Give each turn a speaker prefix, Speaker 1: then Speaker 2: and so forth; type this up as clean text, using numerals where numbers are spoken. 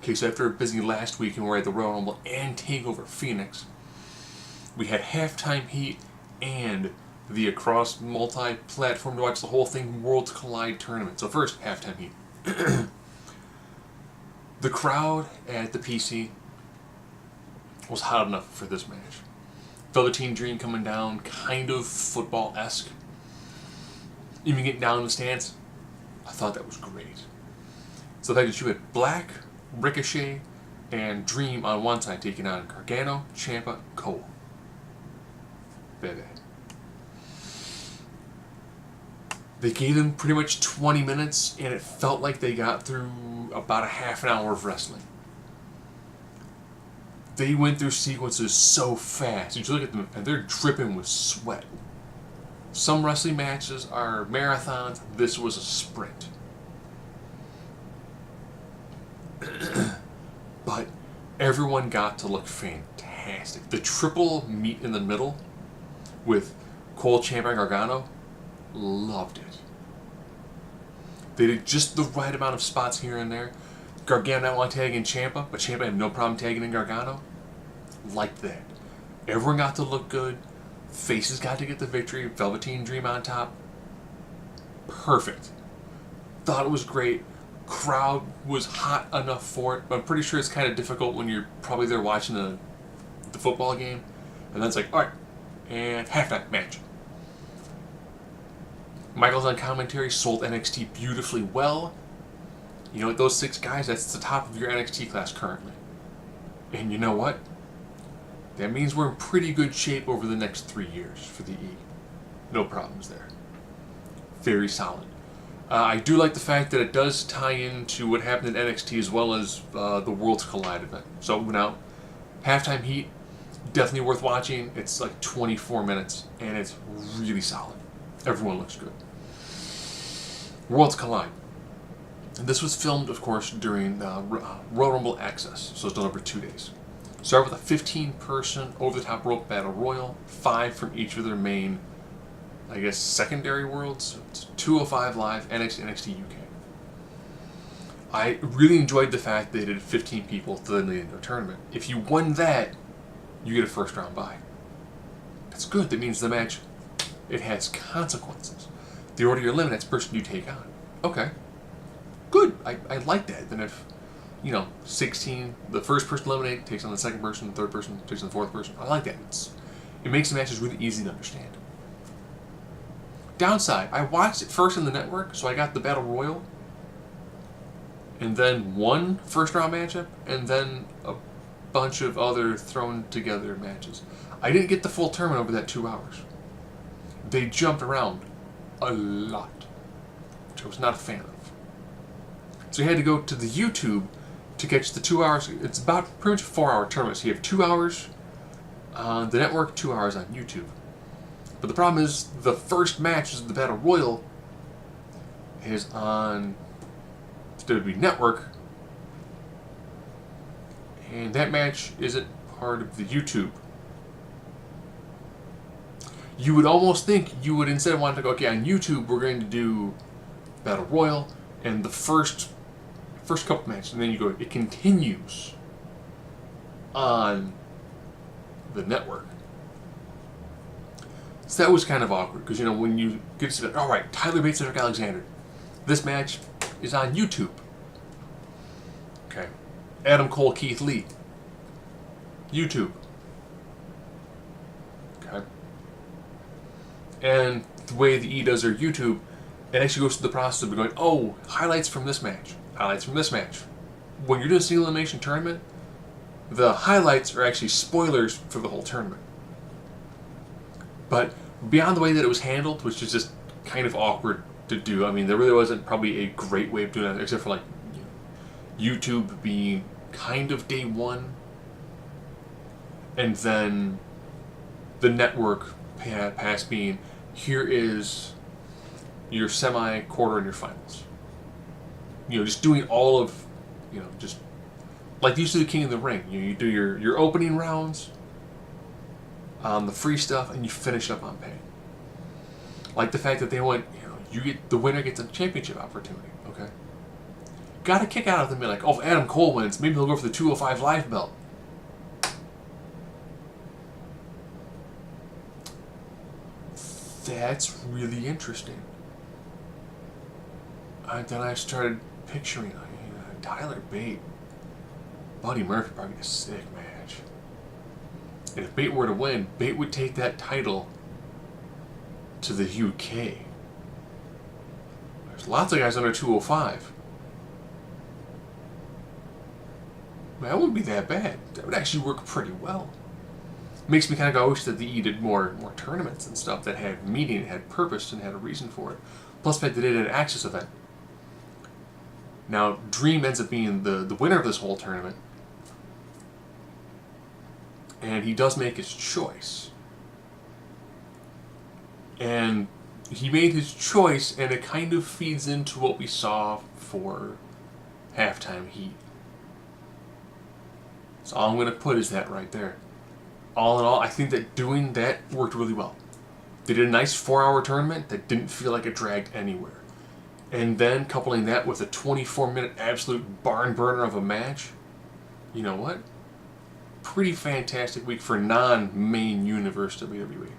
Speaker 1: Okay, so after a busy last week and we had the Royal Rumble and TakeOver Phoenix, we had Halftime Heat and the across multi-platform to watch the whole thing Worlds Collide tournament. So first, Halftime Heat. The crowd at the PC was hot enough for this match. Velveteen Dream coming down, kind of football-esque. Even getting down in the stance, I thought that was great. So the fact that you had Black, Ricochet, and Dream on one side taking on Gargano, Ciampa, Cole. Baby. They gave them pretty much 20 minutes, and it felt like they got through about a half an hour of wrestling. They went through sequences so fast. You look at them, and they're dripping with sweat. Some wrestling matches are marathons. This was a sprint. But everyone got to look fantastic. The triple meet in the middle with Cole, Ciampa, and Gargano, loved it. They did just the right amount of spots here and there. Gargano didn't want to tag in Ciampa, but Ciampa had no problem tagging in Gargano. Liked that. Everyone got to look good. Faces got to get the victory. Velveteen Dream on top. Perfect. Thought it was great. Crowd was hot enough for it, but I'm pretty sure it's kind of difficult when you're probably there watching the football game, and then it's like, alright, and halftime match. Michaels on commentary sold NXT beautifully well. You know what, those 6 guys, that's the top of your NXT class currently. And you know what? That means we're in pretty good shape over the next 3 years for the E. No problems there. Very solid. I do like the fact that it does tie into what happened in NXT as well as the Worlds Collide event. So now, Halftime Heat, definitely worth watching. It's like 24 minutes, and it's really solid. Everyone looks good. Worlds Collide. This was filmed, of course, during Royal Rumble Access, so it's done over 2 days. Start with a 15-person over-the-top rope battle royal, 5 from each of their main, I guess, secondary worlds. It's 205 Live, NXT UK. I really enjoyed the fact they did 15 people to the Nintendo tournament. If you won that, you get a first round bye. That's good. That means the match, it has consequences. The order you eliminate, that's the person you take on. Okay. Good. I like that. Then if, 16, the first person eliminated takes on the second person, the third person takes on the fourth person. I like that. It makes the matches really easy to understand. Downside, I watched it first in the network, so I got the Battle Royal, and then one first round matchup, and then a bunch of other thrown together matches. I didn't get the full tournament over that 2 hours. They jumped around a lot, which I was not a fan of. So you had to go to the YouTube to catch the 2 hours. It's about pretty much a 4-hour tournament. So you have 2 hours on the network, 2 hours on YouTube. But the problem is, the first match is the Battle Royal is on the WWE Network, and that match isn't part of the YouTube. You would almost think you would instead want to go, okay, on YouTube we're going to do Battle Royal and the first couple matches, and then you go, it continues on the network. So that was kind of awkward, because, when you get to say, all right, Tyler Bates and Rick Alexander, this match is on YouTube. Okay. Adam Cole, Keith Lee, YouTube. Okay. And the way the E does their YouTube, it actually goes through the process of going, oh, highlights from this match, highlights from this match. When you're doing a single elimination tournament, the highlights are actually spoilers for the whole tournament. But beyond the way that it was handled, which is just kind of awkward to do, I mean, there really wasn't probably a great way of doing it, except for YouTube being kind of day one, and then the network pass being, here is your semi-quarter and your finals. Just doing all of, just like you used to do King of the Ring. You do your opening rounds, the free stuff, and you finish up on pay. Like the fact that they went, the winner gets a championship opportunity, okay? got a kick out of them. Be like, oh, if Adam Cole wins, maybe he'll go for the 205 Live belt. That's really interesting. Then I started picturing Tyler Bate, Buddy Murphy, probably a sick match. And if Bate were to win, Bate would take that title to the UK. There's lots of guys under 205. That wouldn't be that bad. That would actually work pretty well. Makes me kind of go, I wish that the did more tournaments and stuff that had meaning, had purpose, and had a reason for it. Plus, the fact that they did an Access event. Now, Dream ends up being the winner of this whole tournament. And he does make his choice. And he made his choice, and it kind of feeds into what we saw for Halftime Heat. So all I'm going to put is that right there. All in all, I think that doing that worked really well. They did a nice 4-hour tournament that didn't feel like it dragged anywhere. And then coupling that with a 24-minute absolute barn burner of a match, you know what? Pretty fantastic week for non-main universe WWE.